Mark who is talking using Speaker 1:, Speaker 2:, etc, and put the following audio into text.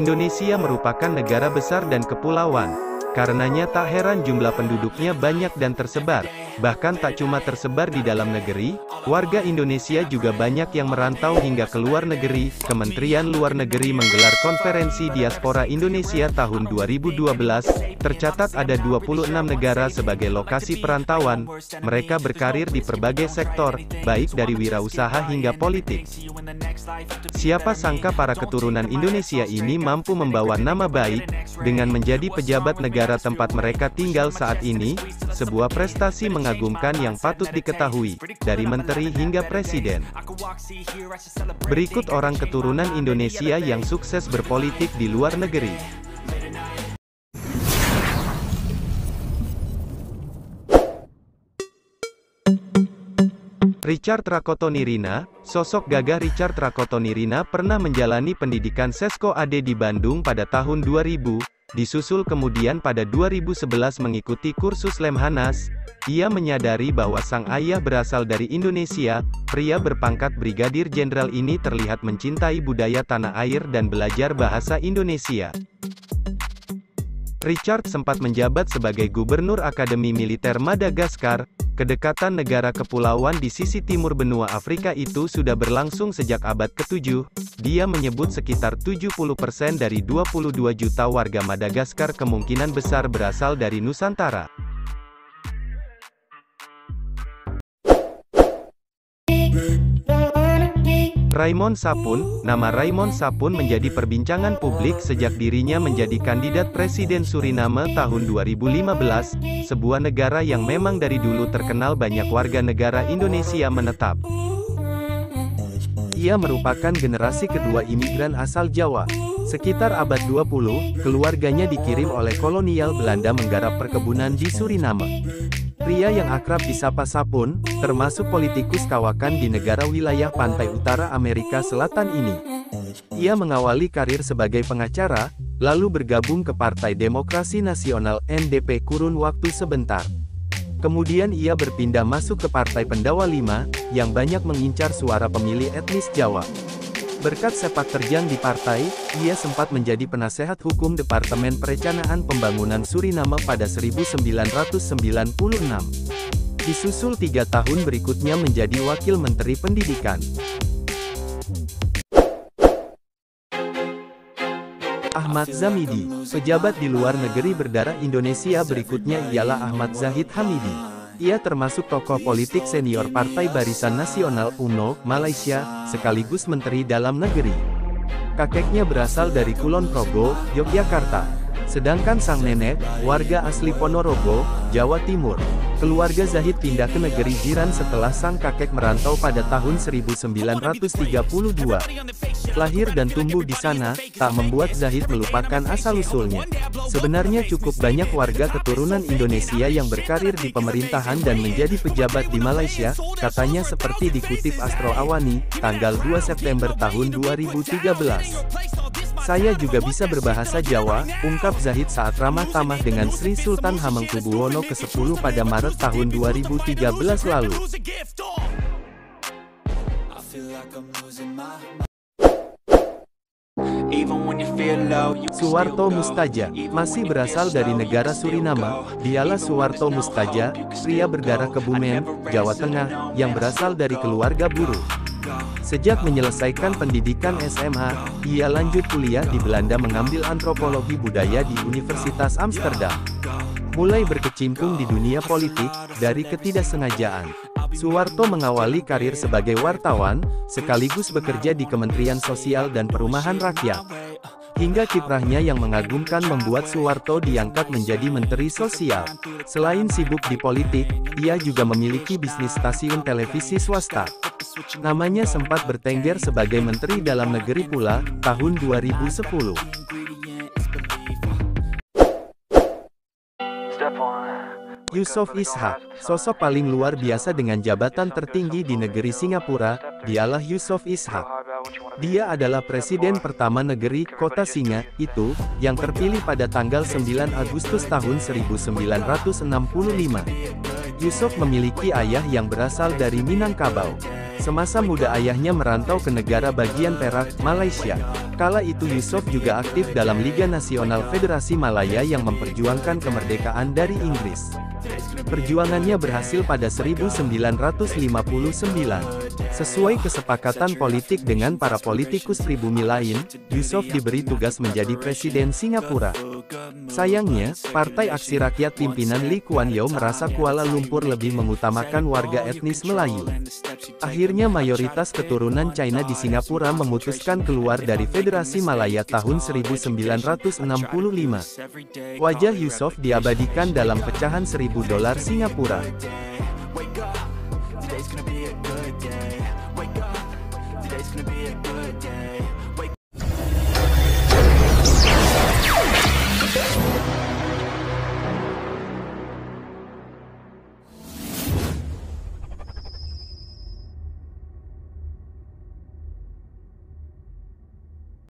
Speaker 1: Indonesia merupakan negara besar dan kepulauan. Karenanya tak heran jumlah penduduknya banyak dan tersebar. Bahkan tak cuma tersebar di dalam negeri, warga Indonesia juga banyak yang merantau hingga ke luar negeri. Kementerian Luar Negeri menggelar konferensi Diaspora Indonesia tahun 2012. Tercatat ada 26 negara sebagai lokasi perantauan. Mereka berkarir di berbagai sektor, baik dari wirausaha hingga politik. Siapa sangka para keturunan Indonesia ini mampu membawa nama baik, dengan menjadi pejabat negara tempat mereka tinggal saat ini, sebuah prestasi mengagumkan yang patut diketahui, dari menteri hingga presiden. Berikut orang keturunan Indonesia yang sukses berpolitik di luar negeri. Richard Rakotonirina. Sosok gagah Richard Rakotonirina pernah menjalani pendidikan Sesko AD di Bandung pada tahun 2000, disusul kemudian pada 2011 mengikuti kursus Lemhanas. Ia menyadari bahwa sang ayah berasal dari Indonesia. Pria berpangkat Brigadir Jenderal ini terlihat mencintai budaya tanah air dan belajar bahasa Indonesia. Richard sempat menjabat sebagai Gubernur Akademi Militer Madagaskar. Kedekatan negara kepulauan di sisi timur benua Afrika itu sudah berlangsung sejak abad ke-7. Dia menyebut sekitar 70% dari 22 juta warga Madagaskar kemungkinan besar berasal dari Nusantara. Raymond Sapun. Nama Raymond Sapun menjadi perbincangan publik sejak dirinya menjadi kandidat Presiden Suriname tahun 2015, sebuah negara yang memang dari dulu terkenal banyak warga negara Indonesia menetap. Ia merupakan generasi kedua imigran asal Jawa. Sekitar abad 20, keluarganya dikirim oleh kolonial Belanda menggarap perkebunan di Suriname. Pria yang akrab disapa Sapun, termasuk politikus kawakan di negara wilayah pantai utara Amerika Selatan ini. Ia mengawali karir sebagai pengacara, lalu bergabung ke Partai Demokrasi Nasional (NDP) kurun waktu sebentar. Kemudian ia berpindah masuk ke Partai Pendawa V, yang banyak mengincar suara pemilih etnis Jawa. Berkat sepak terjang di partai, ia sempat menjadi penasehat hukum Departemen Perencanaan Pembangunan Suriname pada 1996. Disusul 3 tahun berikutnya menjadi Wakil Menteri Pendidikan. Ahmad Zamidi. Pejabat di luar negeri berdarah Indonesia berikutnya ialah Ahmad Zahid Hamidi. Ia termasuk tokoh politik senior Partai Barisan Nasional UMNO, Malaysia, sekaligus Menteri Dalam Negeri. Kakeknya berasal dari Kulon Progo, Yogyakarta. Sedangkan sang nenek, warga asli Ponorogo, Jawa Timur. Keluarga Zahid pindah ke negeri jiran setelah sang kakek merantau pada tahun 1932. Lahir dan tumbuh di sana, tak membuat Zahid melupakan asal-usulnya. Sebenarnya cukup banyak warga keturunan Indonesia yang berkarir di pemerintahan dan menjadi pejabat di Malaysia, katanya seperti dikutip Astro Awani, tanggal 2 September tahun 2013. Saya juga bisa berbahasa Jawa, ungkap Zahid saat ramah tamah dengan Sri Sultan Hamengkubuwono ke-10 pada Maret tahun 2013 lalu. Suwarto Mustaja, masih berasal dari negara Suriname. Dialah Suwarto Mustaja, pria berdarah Kebumen, Jawa Tengah, yang berasal dari keluarga buruh. Sejak menyelesaikan pendidikan SMA, ia lanjut kuliah di Belanda mengambil antropologi budaya di Universitas Amsterdam. Mulai berkecimpung di dunia politik, dari ketidaksengajaan. Suwarto mengawali karir sebagai wartawan, sekaligus bekerja di Kementerian Sosial dan Perumahan Rakyat. Hingga kiprahnya yang mengagumkan membuat Suwarto diangkat menjadi Menteri Sosial. Selain sibuk di politik, ia juga memiliki bisnis stasiun televisi swasta. Namanya sempat bertengger sebagai Menteri Dalam Negeri pula, tahun 2010. Yusof Ishak, sosok paling luar biasa dengan jabatan tertinggi di negeri Singapura, dialah Yusof Ishak. Dia adalah presiden pertama negeri, Kota Singa, itu, yang terpilih pada tanggal 9 Agustus tahun 1965. Yusof memiliki ayah yang berasal dari Minangkabau. Semasa muda ayahnya merantau ke negara bagian Perak, Malaysia. Kala itu Yusof juga aktif dalam Liga Nasional Federasi Malaya yang memperjuangkan kemerdekaan dari Inggris. Perjuangannya berhasil pada 1959. Sesuai kesepakatan politik dengan para politikus pribumi lain, Yusof diberi tugas menjadi Presiden Singapura. Sayangnya, Partai Aksi Rakyat pimpinan Lee Kuan Yew merasa Kuala Lumpur lebih mengutamakan warga etnis Melayu. Akhirnya mayoritas keturunan China di Singapura memutuskan keluar dari Federasi Malaya tahun 1965. Wajah Yusof diabadikan dalam pecahan $1000 Singapura.
Speaker 2: Today's gonna be a good day. Wake up, today's gonna be a good